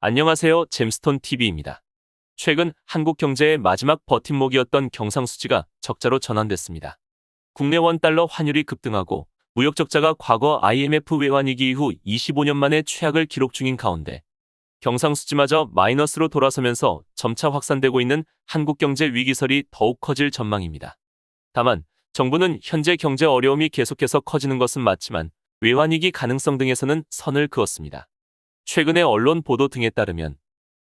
안녕하세요. 잼스톤TV입니다. 최근 한국 경제의 마지막 버팀목이었던 경상수지가 적자로 전환됐습니다. 국내 원달러 환율이 급등하고 무역 적자가 과거 IMF 외환위기 이후 25년 만에 최악을 기록 중인 가운데 경상수지마저 마이너스로 돌아서면서 점차 확산되고 있는 한국 경제 위기설이 더욱 커질 전망입니다. 다만 정부는 현재 경제 어려움이 계속해서 커지는 것은 맞지만 외환위기 가능성 등에서는 선을 그었습니다. 최근의 언론 보도 등에 따르면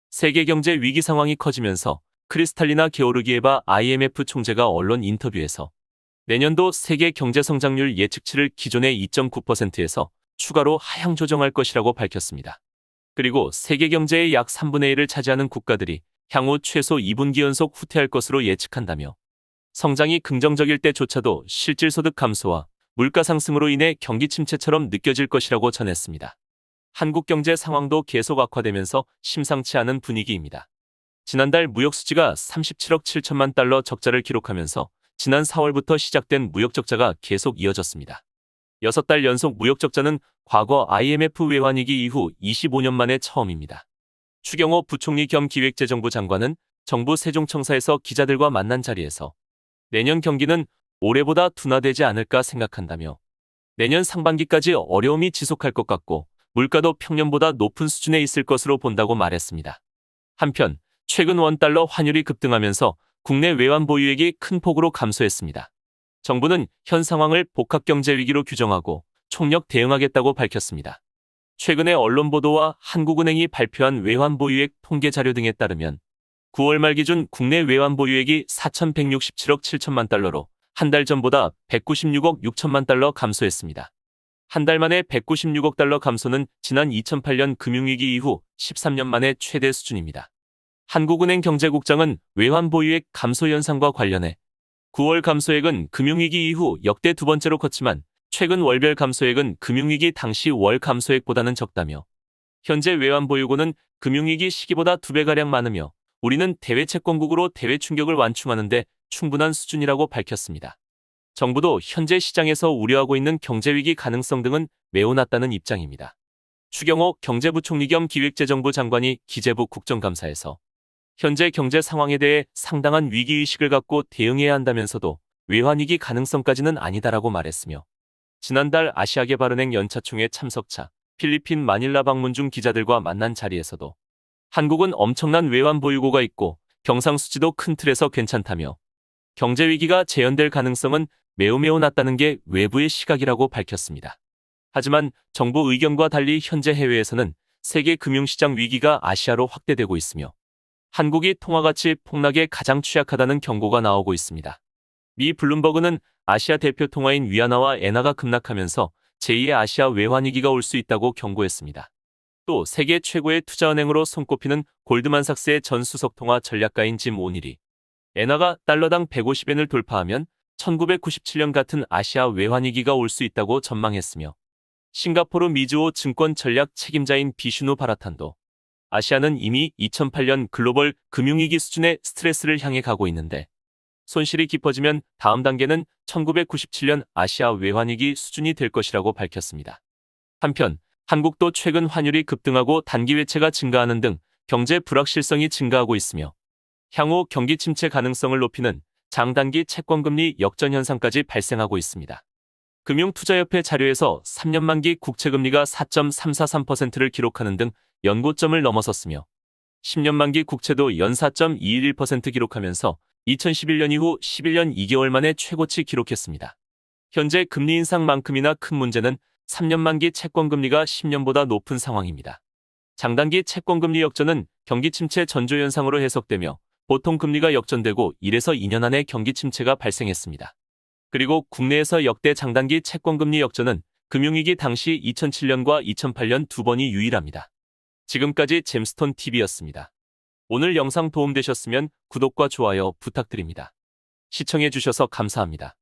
세계 경제 위기 상황이 커지면서 크리스탈리나 게오르기에바 IMF 총재가 언론 인터뷰에서 내년도 세계 경제 성장률 예측치를 기존의 2.9%에서 추가로 하향 조정할 것이라고 밝혔습니다. 그리고 세계 경제의 약 3분의 1을 차지하는 국가들이 향후 최소 2분기 연속 후퇴할 것으로 예측한다며 성장이 긍정적일 때조차도 실질소득 감소와 물가 상승으로 인해 경기 침체처럼 느껴질 것이라고 전했습니다. 한국 경제 상황도 계속 악화되면서 심상치 않은 분위기입니다. 지난달 무역 수지가 37억 7천만 달러 적자를 기록하면서 지난 4월부터 시작된 무역 적자가 계속 이어졌습니다. 6달 연속 무역 적자는 과거 IMF 외환위기 이후 25년 만에 처음입니다. 추경호 부총리 겸 기획재정부 장관은 정부 세종청사에서 기자들과 만난 자리에서 내년 경기는 올해보다 둔화되지 않을까 생각한다며 내년 상반기까지 어려움이 지속할 것 같고 물가도 평년보다 높은 수준에 있을 것으로 본다고 말했습니다. 한편 최근 원달러 환율이 급등하면서 국내 외환 보유액이 큰 폭으로 감소했습니다. 정부는 현 상황을 복합경제 위기로 규정하고 총력 대응하겠다고 밝혔습니다. 최근의 언론 보도와 한국은행이 발표한 외환 보유액 통계 자료 등에 따르면 9월 말 기준 국내 외환 보유액이 4,167억 7천만 달러로 한 달 전보다 196억 6천만 달러 감소했습니다. 한 달 만에 196억 달러 감소는 지난 2008년 금융위기 이후 13년 만에 최대 수준입니다. 한국은행 경제국장은 외환 보유액 감소 현상과 관련해 9월 감소액은 금융위기 이후 역대 두 번째로 컸지만 최근 월별 감소액은 금융위기 당시 월 감소액보다는 적다며 현재 외환 보유고는 금융위기 시기보다 2배가량 많으며 우리는 대외 채권국으로 대외 충격을 완충하는 데 충분한 수준이라고 밝혔습니다. 정부도 현재 시장에서 우려하고 있는 경제위기 가능성 등은 매우 낮다는 입장입니다. 추경호 경제부총리 겸 기획재정부 장관이 기재부 국정감사에서 현재 경제 상황에 대해 상당한 위기의식을 갖고 대응해야 한다면서도 외환위기 가능성까지는 아니다라고 말했으며 지난달 아시아개발은행 연차총회 참석차 필리핀 마닐라 방문 중 기자들과 만난 자리에서도 한국은 엄청난 외환 보유고가 있고 경상수지도 큰 틀에서 괜찮다며 경제위기가 재현될 가능성은 매우 낮다는 게 외부의 시각이라고 밝혔습니다. 하지만 정부 의견과 달리 현재 해외에서는 세계 금융시장 위기가 아시아로 확대되고 있으며 한국이 통화가치 폭락에 가장 취약하다는 경고가 나오고 있습니다. 미 블룸버그는 아시아 대표 통화인 위안화와 엔화가 급락하면서 제2의 아시아 외환위기가 올 수 있다고 경고했습니다. 또 세계 최고의 투자은행으로 손꼽히는 골드만삭스의 전 수석 통화 전략가인 짐 오닐이 엔화가 달러당 150엔을 돌파하면 1997년 같은 아시아 외환위기가 올 수 있다고 전망했으며 싱가포르 미즈호 증권 전략 책임자인 비슈누 바라탄도 아시아는 이미 2008년 글로벌 금융위기 수준의 스트레스를 향해 가고 있는데 손실이 깊어지면 다음 단계는 1997년 아시아 외환위기 수준이 될 것이라고 밝혔습니다. 한편 한국도 최근 환율이 급등하고 단기 외채가 증가하는 등 경제 불확실성이 증가하고 있으며 향후 경기 침체 가능성을 높이는 장단기 채권금리 역전 현상까지 발생하고 있습니다. 금융투자협회 자료에서 3년 만기 국채금리가 4.343%를 기록하는 등 연고점을 넘어섰으며 10년 만기 국채도 연 4.211% 기록하면서 2011년 이후 11년 2개월 만에 최고치 기록했습니다. 현재 금리 인상만큼이나 큰 문제는 3년 만기 채권금리가 10년보다 높은 상황입니다. 장단기 채권금리 역전은 경기 침체 전조 현상으로 해석되며 보통 금리가 역전되고 1에서 2년 안에 경기 침체가 발생했습니다. 그리고 국내에서 역대 장단기 채권금리 역전은 금융위기 당시 2007년과 2008년 두 번이 유일합니다. 지금까지 잼스톤TV였습니다. 오늘 영상 도움되셨으면 구독과 좋아요 부탁드립니다. 시청해주셔서 감사합니다.